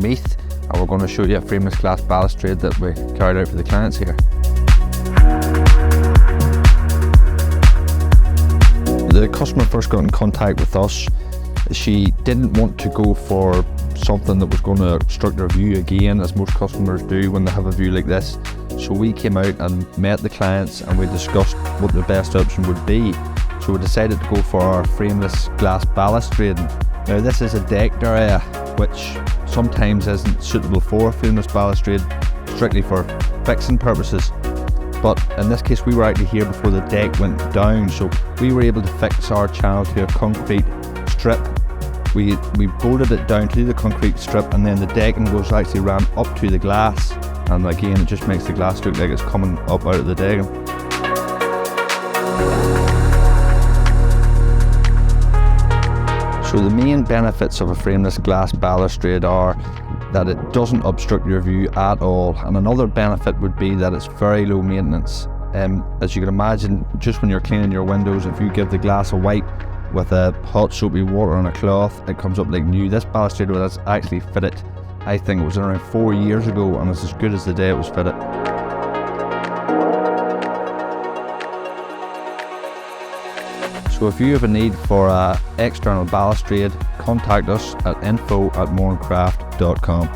Omeath, and we're going to show you a frameless glass balustrade that we carried out for the clients here. The customer first got in contact with us. She didn't want to go for something that was going to obstruct her view again, as most customers do when they have a view like this. So we came out and met the clients and we discussed what the best option would be. So we decided to go for our frameless glass balustrade. Now this is a decked area which sometimes isn't suitable for a frameless balustrade, strictly for fixing purposes. But in this case we were actually here before the deck went down, so we were able to fix our channel to a concrete strip. We bolted it down to the concrete strip, and then the decking was actually ran up to the glass, and again it just makes the glass look like it's coming up out of the decking. So the main benefits of a frameless glass balustrade are that it doesn't obstruct your view at all, and another benefit would be that it's very low maintenance. As you can imagine, just when you're cleaning your windows, if you give the glass a wipe with a hot soapy water on a cloth, it comes up like new. This balustrade was actually fitted, I think it was around 4 years ago, and it's as good as the day it was fitted. So if you have a need for an external balustrade, contact us at info@morecraft.com.